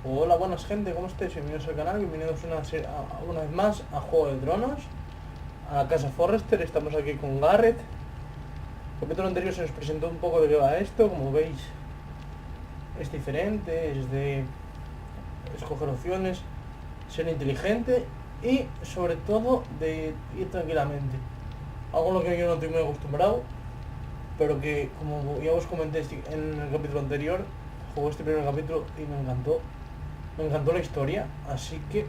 Hola, buenas gente, ¿cómo estáis? Bienvenidos al canal, bienvenidos una vez más a Juego de Tronos, a la casa Forrester. Estamos aquí con Garrett. El capítulo anterior se nos presentó un poco de qué va esto. Como veis, es diferente, es de escoger opciones, ser inteligente y sobre todo de ir tranquilamente. Algo a lo que yo no estoy muy acostumbrado, pero que, como ya os comenté en el capítulo anterior, jugué este primer capítulo y me encantó. Me encantó la historia, así que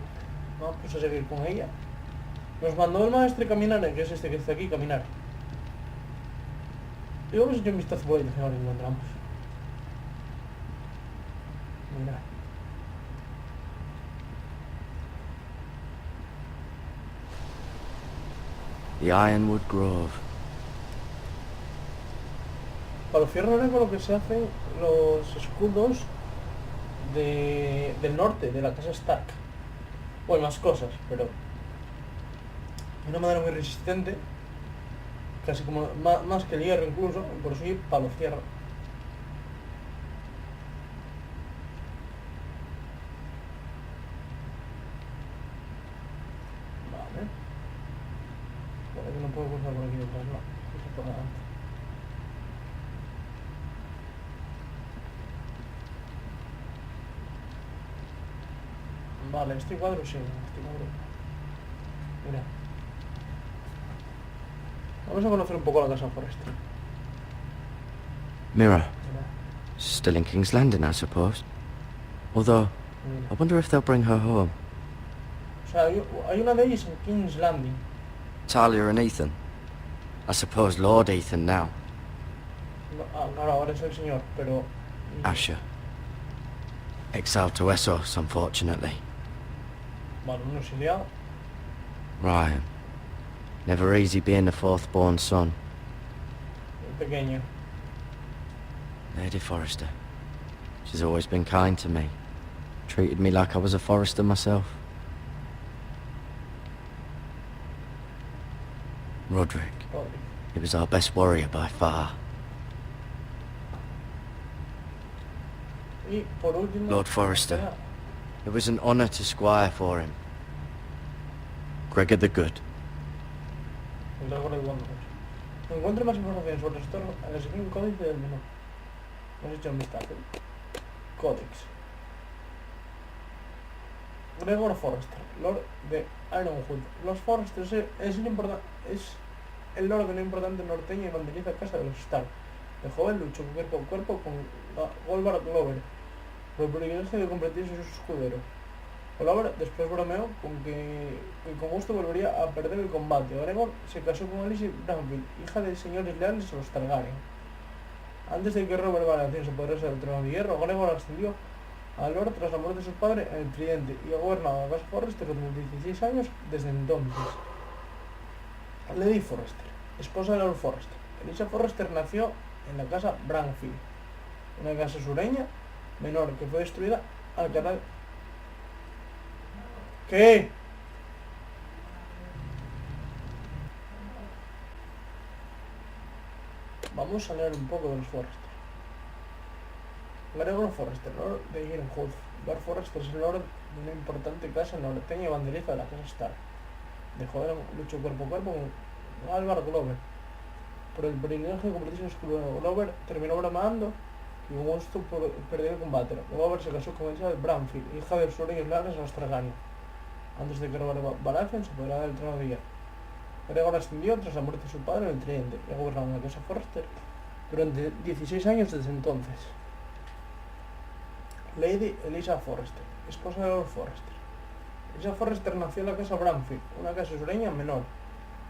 vamos a seguir con ella. Nos mandó el maestro caminar, que es este que está aquí, caminar. Y vamos a echar un vistazo por ahí, que ahora encontramos. Mira. The Ironwood Grove. Para los fierros es con lo que se hacen los escudos del norte, de la casa Stark. Bueno, más cosas, pero de una manera muy resistente, casi como más que el hierro incluso, por eso para los fierros. Vale. Vale, que no puedo cruzar por aquí detrás, no. Eso por delante. Vale, este cuadro sí, este cuadro. Mira. Vamos a conocer un poco la casa Forrester. Mirror. Mira, Still in King's Landing, I suppose. Although, mira. I wonder if they'll bring her home. O sea, hay una de ellas en King's Landing. Talia and Ethan. I suppose Lord Ethan now. Claro, ahora es el señor, pero... Asher. Exiled to Essos, unfortunately. Vale, un exiliado. Ryan. Never easy being the fourth-born son. Pequeño. Lady Forrester. She's always been kind to me. Treated me like I was a Forrester myself. Roderick. Roderick. He was our best warrior by far. Y por último... Lord Forrester. It was an honor to squire for him. Gregor the Good. El dragón del Wonders. Encuentre más información sobre esto en el siguiente códice del menú. Hemos hecho un vistazo. Codex. Gregor Forrester, Lord de Ironwood. Los Forrester es el lord de una importante norteña y banderiza casa de los Stark. De joven luchó cuerpo a cuerpo con Golvar Glover por el privilegio de convertirse en su escudero. Glover después bromeó con que con gusto volvería a perder el combate. Gregor se casó con Alice Branfield, hija de señores leales a los Targaryen. Antes de que Robert Baratheon se apoderase del trono de hierro, Gregor ascendió a Lord tras la muerte de su padre en el Tridente y ha gobernado a casa Forrester durante 16 años desde entonces. Lady Forrester, esposa de Lord Forrester. Elisa Forrester nació en la casa Branfield, una casa sureña menor que fue destruida al canal. ¿Qué? Vamos a leer un poco de los Forrester. Gregor Forrester, Lord de Ironwood. Lord Forrester es el Lord de una importante casa norteña y banderiza de la casa Stark. De joven luchó cuerpo a cuerpo con Álvaro Glover. Por el privilegio de convertirse en escudero, Glover terminó bramando y con gusto perdió el combate. Glover se casó con Elsa de Branfield, hija de los reyes leales a los Targaryen, antes de que Robert Baratheon se apoderara del trono de hierro. Gregor ascendió tras la muerte de su padre en el Tridente y ha gobernado en la casa Forrester durante 16 años desde entonces. Lady Elisa Forrester, esposa de Lord Forrester. Elisa Forrester nació en la casa Branfield, una casa sureña menor,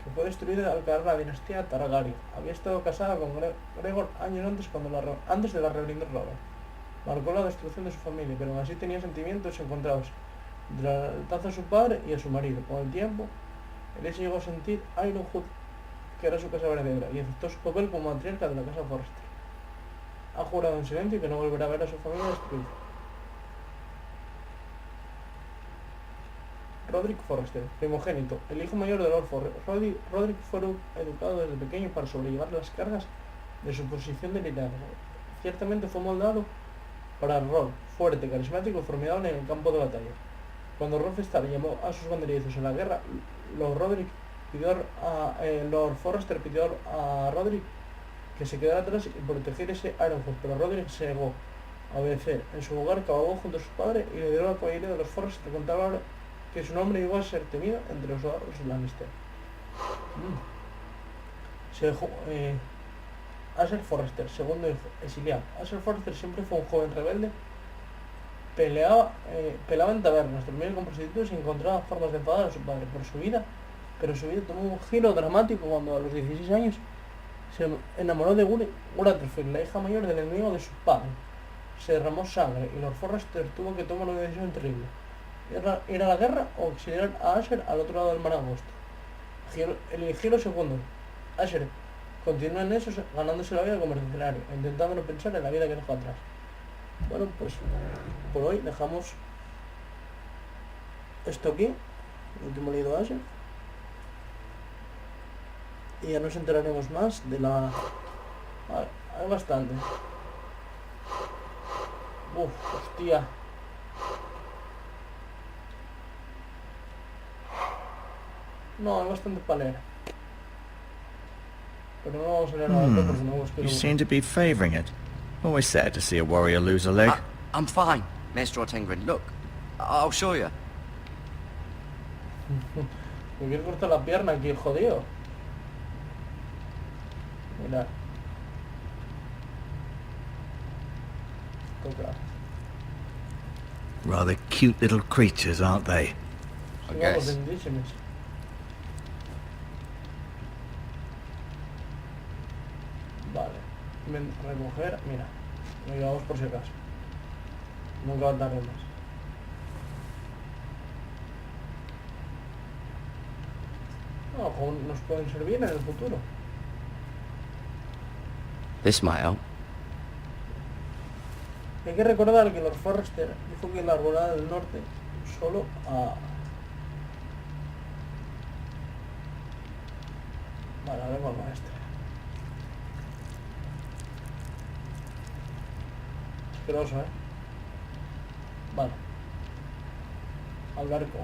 que fue destruida al caer la dinastía Targaryen. Había estado casada con Gregor años antes de la rebelión de Robert. Marcó la destrucción de su familia, pero aún así tenía sentimientos encontrados de la lealtad a su padre y a su marido. Con el tiempo, Elisa llegó a sentir Ironwood, que era su casa heredera, y aceptó su papel como matriarca de la casa Forrester. Ha jurado en silencio que no volverá a ver a su familia destruida. Roderick Forrester, primogénito, el hijo mayor de Lord Forrester. Roderick fue educado desde pequeño para sobrellevar las cargas de su posición de liderazgo. Ciertamente fue moldado para el rol fuerte, carismático y formidable en el campo de batalla. Cuando Forrester llamó a sus banderizos en la guerra, Lord Forrester pidió a Roderick que se quedara atrás y protegiese Ironwood, pero Roderick se negó a obedecer. En su lugar cabalgó junto a su padre y lideró la caballería de los Forrester. Contaba que su nombre llegó a ser temido entre los Lannister. Asher Forrester, segundo exiliado. Asher Forrester siempre fue un joven rebelde. Peleaba en tabernas, dormía con prostitutas y encontraba formas de enfadar a su padre pero su vida tomó un giro dramático cuando a los 16 años se enamoró de Guratrofil, la hija mayor del enemigo de su padre. Se derramó sangre y Lord Forrester tuvo que tomar una decisión terrible: ir a la guerra o exiliar a Asher al otro lado del mar Angosto. Eligió lo segundo. Asher continúa en eso, ganándose la vida como mercenario, intentando no pensar en la vida que dejó atrás. Bueno, pues por hoy dejamos esto aquí, el último leído a Asher, y ya nos enteraremos más de la... hay bastante. Hostia. No, hay bastante para leer. Pero no vamos a leer nada porque no You seem to be favouring it. Always sad to see a warrior lose a leg. I'm fine, Maestro Tengrin. Look, I'll show you. Me quiere cortar la pierna aquí, jodido. Mira. Toca. Rather cute little creatures, aren't they? I guess. Vale. Recoger, mira. Lo llevamos por si acaso. Nunca va a tardar más. No, nos pueden servir en el futuro. This might help. Hay que recordar que Lord Forrester dijo que la arbolada del norte solo a... Vale, ahora con el maestro. Asqueroso, ¿eh? Vale. Al barco.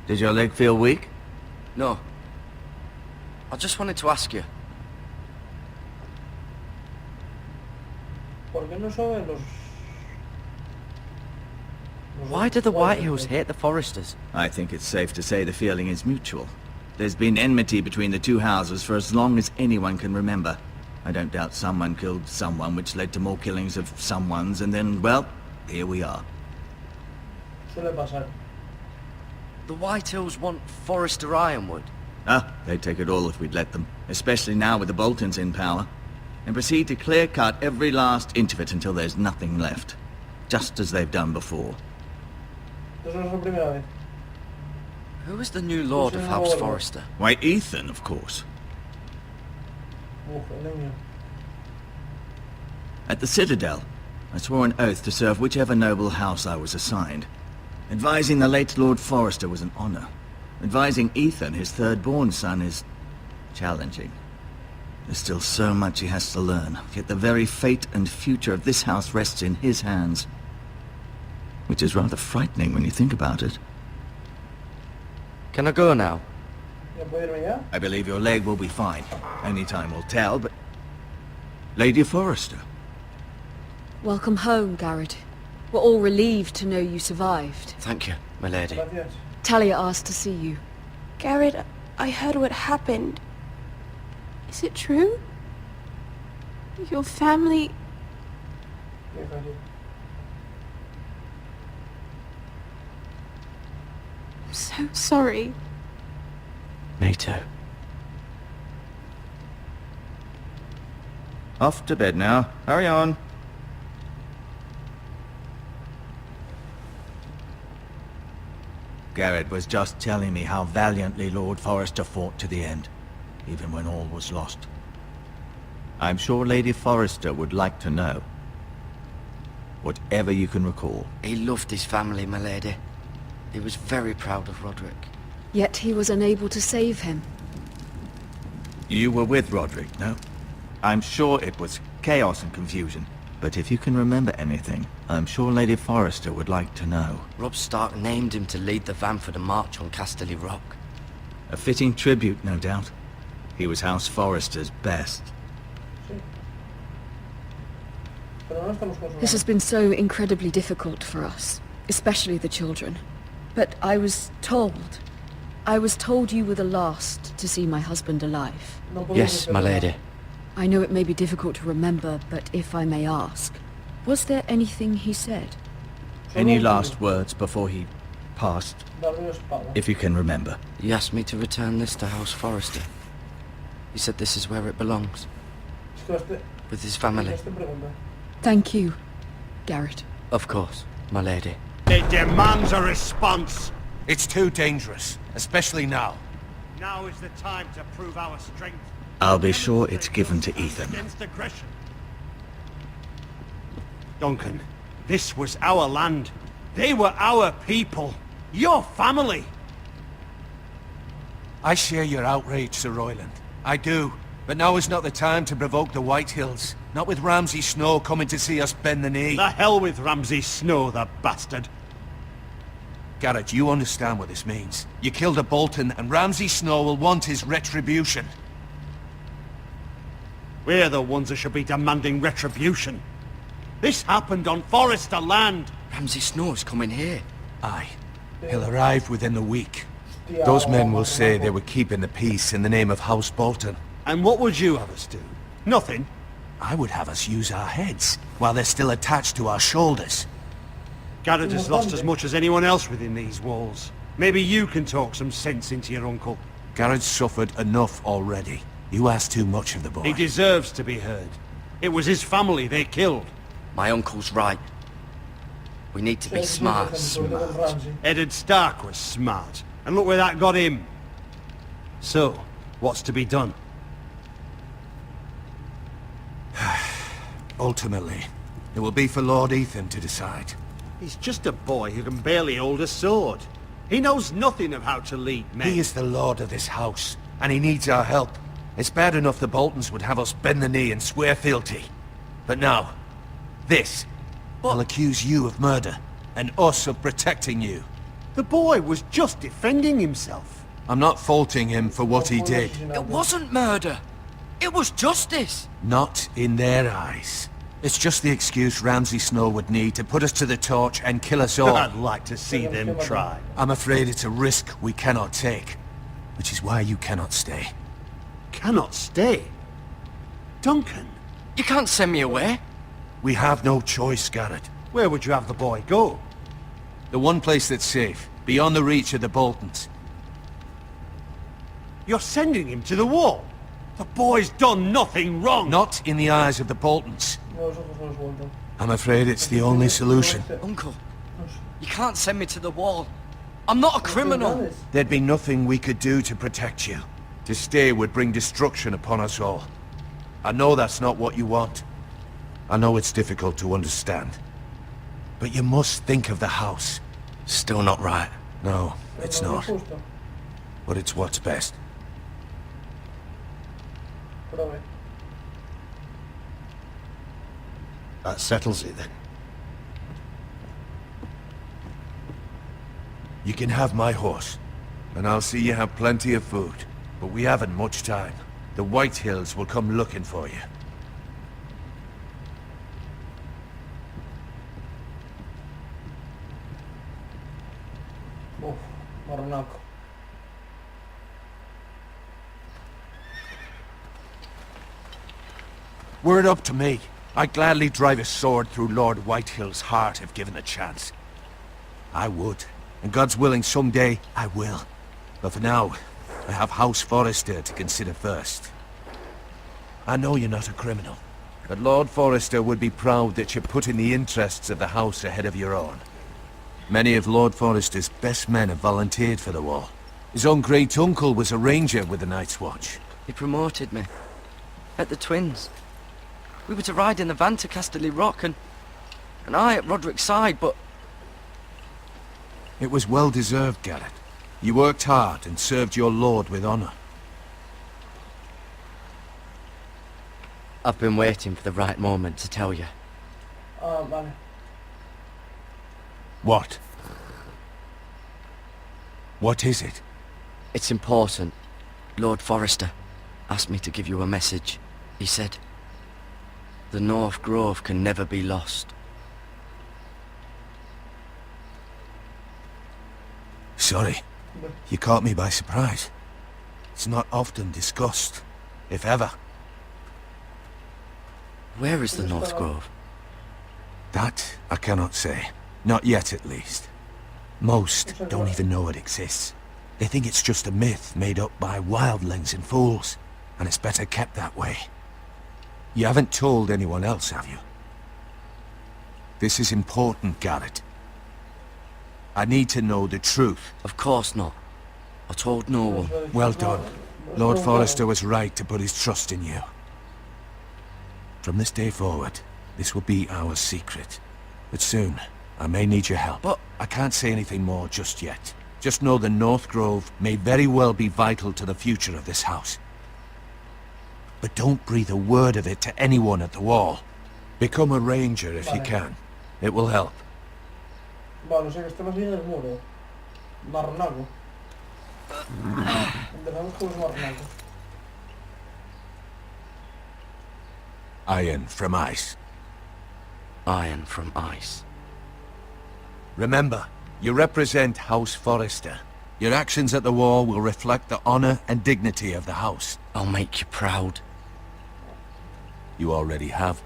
Did your leg feel weak? No. I just wanted to ask you. ¿Por qué no saben los Why do the Whitehills hate the Forresters? I think it's safe to say the feeling is mutual. There's been enmity between the two houses for as long as anyone can remember. I don't doubt someone killed someone, which led to more killings of someones, and then, well, here we are. Suele pasar. The Whitehills want Forrester Ironwood. Ah, they'd take it all if we'd let them, especially now with the Boltons in power, and proceed to clear-cut every last inch of it until there's nothing left, just as they've done before. Eso no es la primera vez. Who is the new Lord of House Forrester? Why, Ethan, of course. El niño. At the Citadel, I swore an oath to serve whichever noble house I was assigned. Advising the late Lord Forrester was an honor. Advising Ethan, his third-born son, is challenging. There's still so much he has to learn, yet the very fate and future of this house rests in his hands. Which is rather frightening when you think about it. Can I go now? ¿Ya puedo irme ya? I believe your leg will be fine. Only time will tell, but... Lady Forrester. Welcome home, Garrett. We're all relieved to know you survived. Thank you, my lady. Gracias. Talia asked to see you. Garrett, I heard what happened. Is it true? Your family... Déjalo. I'm so sorry. Me too. Off to bed now. Hurry on. Garrett was just telling me how valiantly Lord Forrester fought to the end, even when all was lost. I'm sure Lady Forrester would like to know. Whatever you can recall. He loved his family, my lady. He was very proud of Roderick. Yet he was unable to save him. You were with Roderick, no? I'm sure it was chaos and confusion, but if you can remember anything, I'm sure Lady Forrester would like to know. Robb Stark named him to lead the van for the march on Casterly Rock. A fitting tribute, no doubt. He was House Forrester's best. Sí. Pero no estamos This has consolados. been so incredibly difficult for us, especially the children. But I was told you were the last to see my husband alive. No podemos Yes, my esperar nada. lady. I know it may be difficult to remember, but if I may ask, was there anything he said? Any Solo last words before he passed, darle una espada. if you can remember? He asked me to return this to House Forrester. He said this is where it belongs, Es que este- with his family. este pregunta. Thank you, Garrett. Of course, my lady. It demands a response. It's too dangerous, especially now. Now is the time to prove our strength. I'll be sure it's given to Ethan. Against aggression. Duncan, this was our land. They were our people. Your family. I share your outrage, Sir Royland. I do. But now is not the time to provoke the White Hills. Not with Ramsay Snow coming to see us bend the knee. The hell with Ramsay Snow, the bastard. Garrett, you understand what this means. You killed a Bolton, and Ramsay Snow will want his retribution. We're the ones that should be demanding retribution. This happened on Forrester land. Ramsay Snow's coming here. Aye. He'll arrive within the week. Tía, Those men will vamos, say vamos. they were keeping the peace in the name of House Bolton. And what would you have us do? Nothing. I would have us use our heads, while they're still attached to our shoulders. Garrett has lost as much as anyone else within these walls. Maybe you can talk some sense into your uncle. Garrett's suffered enough already. You ask too much of the boy. He deserves to be heard. It was his family they killed. My uncle's right. We need to be Sí, sí, smart. sobre todo con Ramsay. Eddard Stark was smart, and look where that got him. So, what's to be done? Ultimately, it will be for Lord Ethan to decide. He's just a boy who can barely hold a sword. He knows nothing of how to lead men. He is the lord of this house, and he needs our help. It's bad enough the Boltons would have us bend the knee and swear fealty. But now, this. I'll accuse you of murder, and us of protecting you. The boy was just defending himself. I'm not faulting him for what he No fue un did. asesinato. It wasn't murder. It was justice. Not in their eyes. It's just the excuse Ramsay Snow would need to put us to the torch and kill us all. I'd like to see them try. I'm afraid it's a risk we cannot take, which is why you cannot stay. Cannot stay. Duncan, You can't send me away. We have no choice, Garrett. where would you have the boy go? The one place that's safe, beyond the reach of the Boltons. You're sending him to the wall. The boy's done nothing wrong. Not in the eyes of the Boltons. No, los ojos no los vuelto. I'm afraid it's the only solution. Uncle, you can't send me to the wall. I'm not a criminal. There'd be nothing we could do to protect you. To stay would bring destruction upon us all. I know that's not what you want. I know it's difficult to understand. But you must think of the house. Still not right. No, it's No, no not. es justo. But it's what's best. Pero a ver. That settles it then. You can have my horse, and I'll see you have plenty of food. But we haven't much time. The White Hills will come looking for you. Uf, marronaco. Were it up to me, I'd gladly drive a sword through Lord Whitehill's heart if given the chance. I would, and God's willing someday I will. But for now, I have House Forrester to consider first. I know you're not a criminal, but Lord Forrester would be proud that you're putting the interests of the house ahead of your own. Many of Lord Forrester's best men have volunteered for the war. His own great-uncle was a ranger with the Night's Watch. He promoted me. At the Twins. We were to ride in the van to Casterly Rock and I at Roderick's side, but It was well-deserved, Garrett. You worked hard and served your lord with honor. I've been waiting for the right moment to tell you. Ah, vale. What? What is it? It's important. Lord Forrester asked me to give you a message. He said, the North Grove can never be lost. Sorry. You caught me by surprise. It's not often discussed, if ever. Where is the North Grove? That I cannot say. Not yet, at least. Most don't even know it exists. They think it's just a myth made up by wildlings and fools, and it's better kept that way. You haven't told anyone else, have you? This is important, Garrett. I need to know the truth. Of course not. I told no one. Well done. Lord Forrester was right to put his trust in you. From this day forward, this will be our secret. But soon, I may need your help. But I can't say anything more just yet. Just know the North Grove may very well be vital to the future of this house. But don't breathe a word of it to anyone at the wall. Become a ranger if you can. It will help. Vale, o sea que esto lo sigue el muro. Marronaco. Empezamos con los marronacos. Iron from ice. iron from ice. Remember, you represent House Forrester. Your actions at the war will reflect the honor and dignity of the house. I'll make you proud. You already have.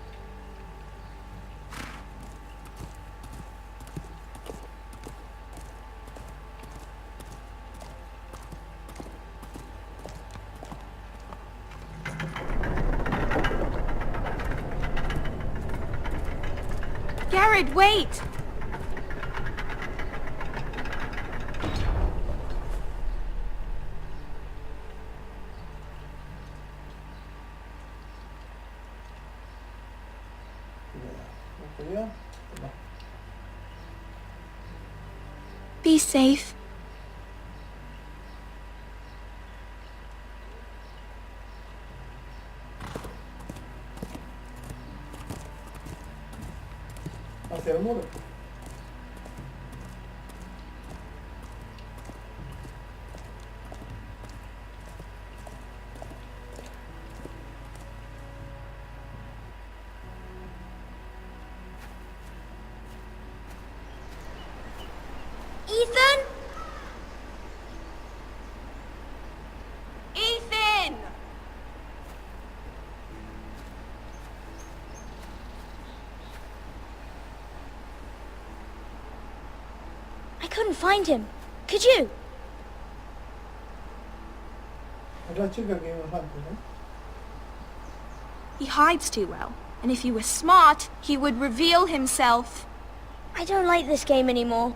Garrett, wait! Be safe. Hacia el muro. Ethan? Ethan! I couldn't find him. Could you? Es la chica que vimos antes, ¿eh? He hides too well, and if he were smart, he would reveal himself. I don't like this game anymore.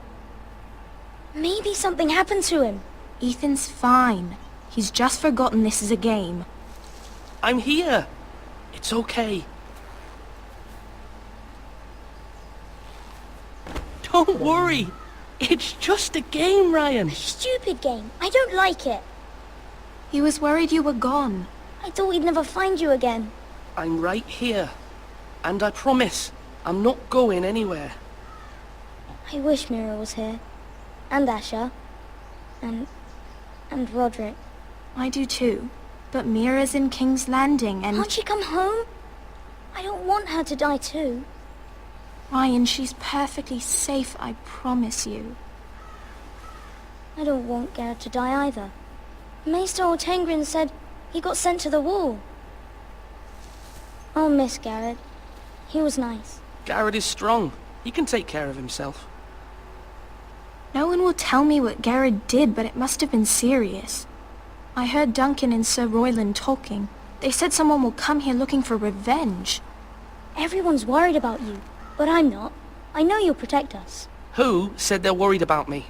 Maybe something happened to him. Ethan's fine. He's just forgotten this is a game. I'm here. It's okay. Don't worry. It's just a game, Ryan. Stupid game. I don't like it. He was worried you were gone. I thought we'd never find you again. I'm right here. And I promise, I'm not going anywhere. I wish Mira was here. And Asher. And Roderick. I do too. But Mira's in King's Landing and... Can't she come home? I don't want her to die too. Ryan, she's perfectly safe, I promise you. I don't want Garrett to die either. Maester Ortengrin said he got sent to the wall. I'll miss Garrett. He was nice. Garrett is strong. He can take care of himself. No one will tell me what Garrett did, but it must have been serious. I heard Duncan and Sir Royland talking. They said someone will come here looking for revenge. Everyone's worried about you, but I'm not. I know you'll protect us. Who said they're worried about me?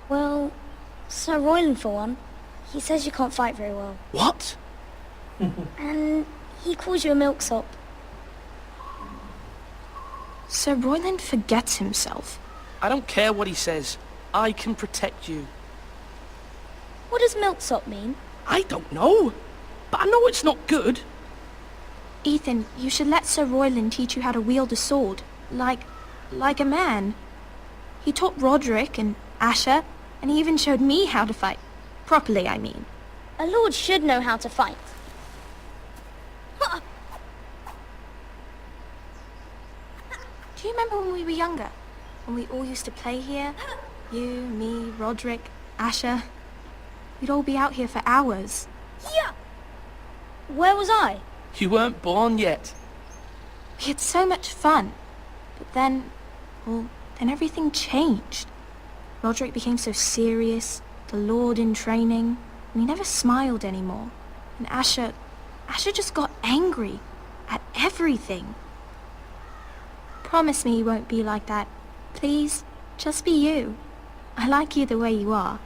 Well, Sir Royland for one. He says you can't fight very well. What? And he calls you a milksop. Sir Royland forgets himself. I don't care what he says. I can protect you. What does milksop mean? I don't know. But I know it's not good. Ethan, you should let Sir Royland teach you how to wield a sword. like a man. He taught Roderick and Asher, and he even showed me how to fight. Properly, I mean. A lord should know how to fight. Do you remember when we were younger? When we all used to play here? You, me, Roderick, Asher. We'd all be out here for hours. Yeah! Where was I? You weren't born yet. We had so much fun. But then, well, then everything changed. Roderick became so serious, the Lord in training, and he never smiled anymore. And Asher just got angry at everything. Promise me you won't be like that. Please, just be you. I like you the way you are.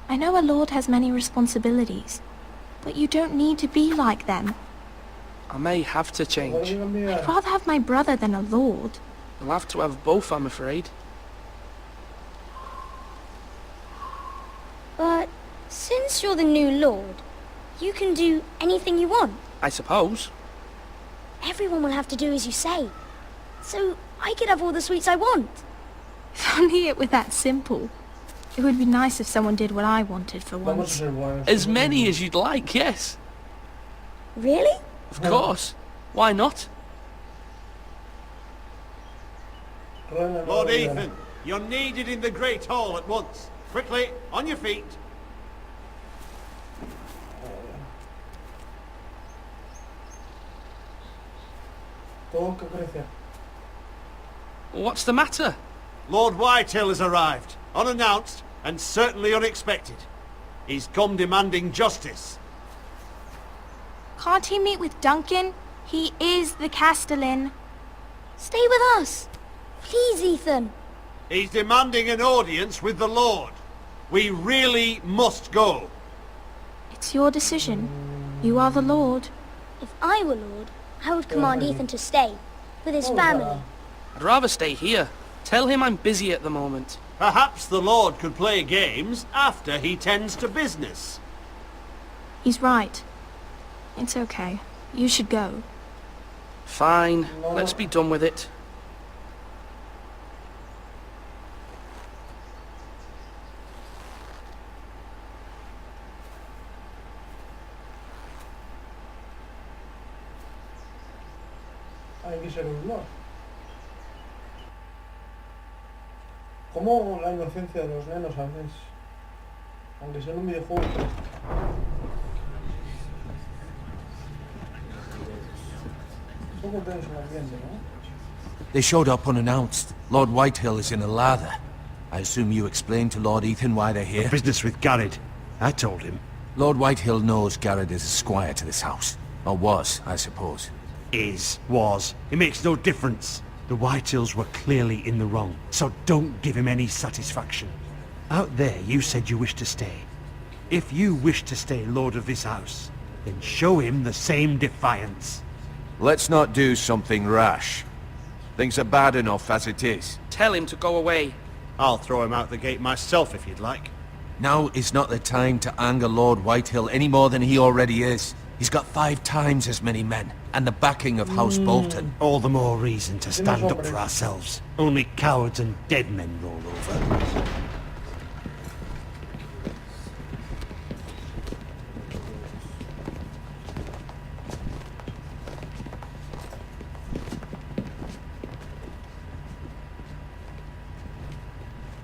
I know a lord has many responsibilities, but you don't need to be like them. I may have to change. I'd rather have my brother than a lord. You'll have to have both, I'm afraid. But since you're the new lord, you can do anything you want. I suppose. Everyone will have to do as you say. So I could have all the sweets I want. If only it were that simple. It would be nice if someone did what I wanted for once. As many as you'd like, yes. Really? Of course. Why not? Lord Ethan, you're needed in the Great Hall at once. Quickly, on your feet. What's the matter? Lord Whitehill has arrived, unannounced and certainly unexpected. He's come demanding justice. Can't he meet with Duncan? He is the Castellan. Stay with us. Please, Ethan. He's demanding an audience with the Lord. We really must go. It's your decision. You are the Lord. If I were lord, I would command Ethan to stay, with his family. I'd rather stay here. Tell him I'm busy at the moment. Perhaps the Lord could play games after he tends to business. He's right. It's okay. You should go. Fine. Let's be done with it. Hay que ser un lord. Como la inocencia de los nenos a veces, aunque sea en un videojuego. Un poco tenso el ambiente, ¿no? They showed up unannounced. Lord Whitehill is in a lather. I assume you explained to Lord Ethan why they're here? Business with Garrett. I told him. Lord Whitehill knows Garrett is a squire to this house. Or was, I suppose. Was. It makes no difference. The Whitehills were clearly in the wrong, so don't give him any satisfaction. Out there, you said you wished to stay. If you wish to stay lord of this house, then show him the same defiance. Let's not do something rash. Things are bad enough as it is. Tell him to go away. I'll throw him out the gate myself if you'd like. Now is not the time to anger Lord Whitehill any more than he already is. He's got 5 times as many men, and the backing of House Bolton. All the more reason to stand up for ourselves. Only cowards and dead men roll over.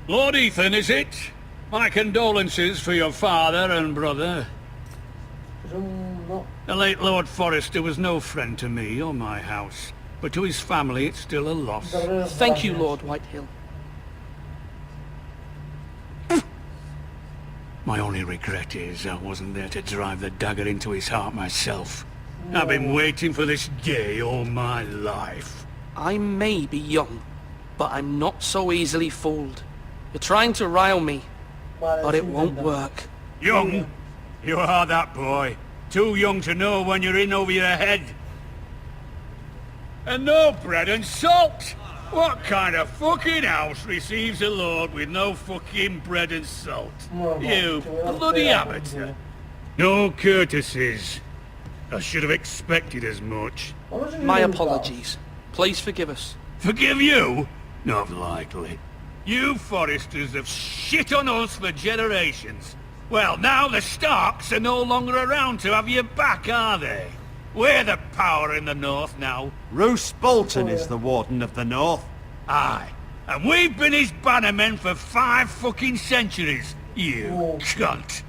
Lord Ethan, is it? My condolences for your father and brother. The late Lord Forrester was no friend to me or my house, but to his family it's still a loss. Thank you, Lord Whitehill. My only regret is I wasn't there to drive the dagger into his heart myself. I've been waiting for this day all my life. I may be young, but I'm not so easily fooled. You're trying to rile me, but it won't work. Young? You are that boy. Too young to know when you're in over your head. And no bread and salt! What kind of fucking house receives a lord with no fucking bread and salt? You bloody amateur. No courtesies. I should have expected as much. My apologies. Please forgive us. Forgive you? Not likely. You Forresters have shit on us for generations. Well, now the Starks are no longer around to have your back, are they? We're the power in the north now. Roose Bolton is the Warden of the North. Aye. And we've been his bannermen for 5 fucking centuries. You cunt.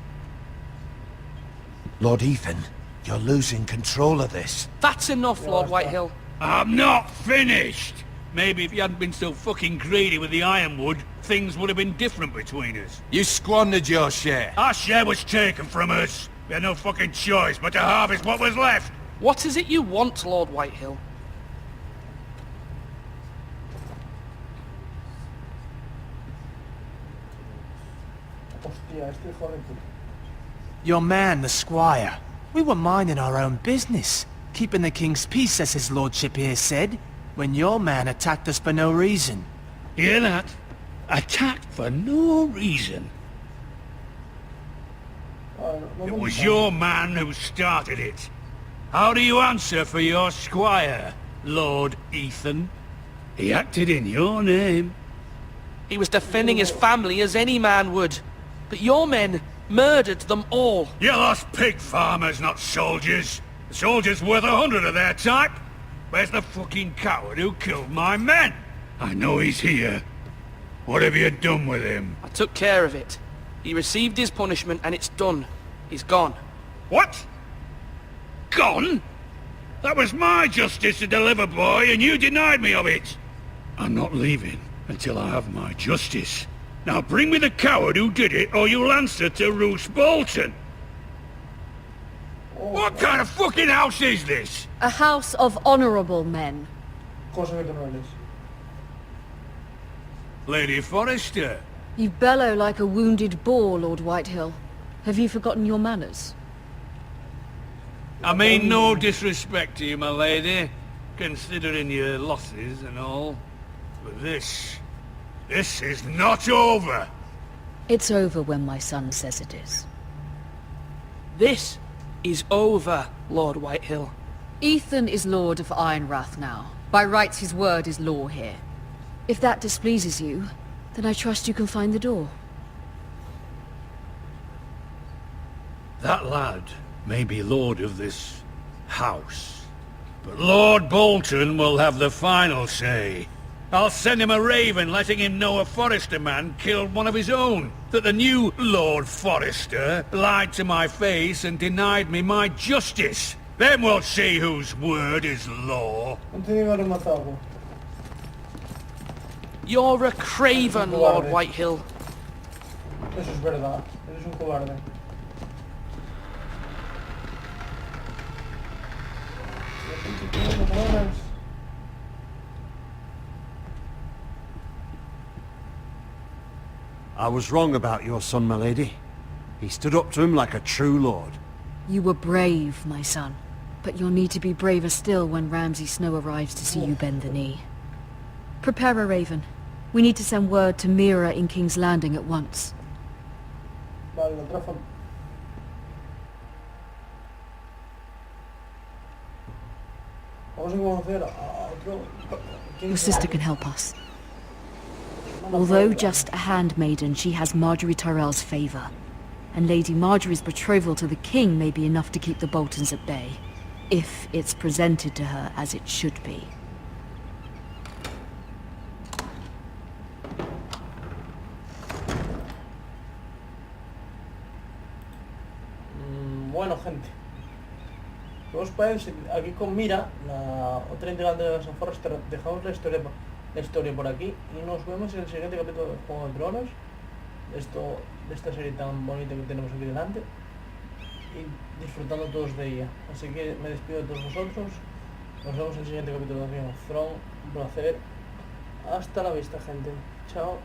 Lord Ethan, you're losing control of this. That's enough, Lord Whitehill. I'm not finished. Maybe if you hadn't been so fucking greedy with the ironwood, things would have been different between us. You squandered your share. Our share was taken from us. We had no fucking choice but to harvest what was left. What is it you want, Lord Whitehill? Hostia, este hijo de puta. Your man, the squire. We were minding our own business, keeping the king's peace, as his lordship here said, when your man attacked us for no reason. Hear that? Attacked for no reason. It was your man who started it. How do you answer for your squire, Lord Ethan? He acted in your name. He was defending his family as any man would. But your men murdered them all. You lost pig farmers, not soldiers. The soldiers worth 100 of their type. Where's the fucking coward who killed my men? I know he's here. What have you done with him? I took care of it. He received his punishment and it's done. He's gone. What? Gone? That was my justice to deliver, boy, and you denied me of it. I'm not leaving until I have my justice. Now bring me the coward who did it, or you'll answer to Roose Bolton. What kind of fucking house is this? A house of honorable men. Cosa que tú no eres. Lady Forrester. You bellow like a wounded boar, Lord Whitehill. Have you forgotten your manners? I mean no disrespect to you, my lady, considering your losses and all. But this is not over. It's over when my son says it is. This is over, Lord Whitehill. Ethan is Lord of Ironrath now. By rights his word is law here. If that displeases you, then I trust you can find the door. That lad may be lord of this house, but Lord Bolton will have the final say. I'll send him a raven letting him know a Forrester man killed one of his own, that the new Lord Forrester lied to my face and denied me my justice. Then we'll see whose word is law. You're a craven, Lord Whitehill. Eso es verdad. Eres un cobarde. I was wrong about your son, my lady. He stood up to him like a true lord. You were brave, my son. But you'll need to be braver still when Ramsay Snow arrives to see you bend the knee. Prepare a raven. We need to send word to Mira in King's Landing at once. Vale, la trafa. Vamos a conocer a otro. Your sister can help us. Although just a handmaiden, she has Marjorie Tyrell's favour. And Lady Marjorie's betrothal to the king may be enough to keep the Boltons at bay. If it's presented to her as it should be. Bueno, gente. Vamos para aquí con Mira, la otra integrante de San Forrester. Dejamos la historia por aquí y nos vemos en el siguiente capítulo de Juego de Tronos. De esta serie tan bonita que tenemos aquí delante. Y disfrutando todos de ella. Así que me despido de todos vosotros. Nos vemos en el siguiente capítulo de Game of Thrones. Un placer. Hasta la vista, gente. Chao.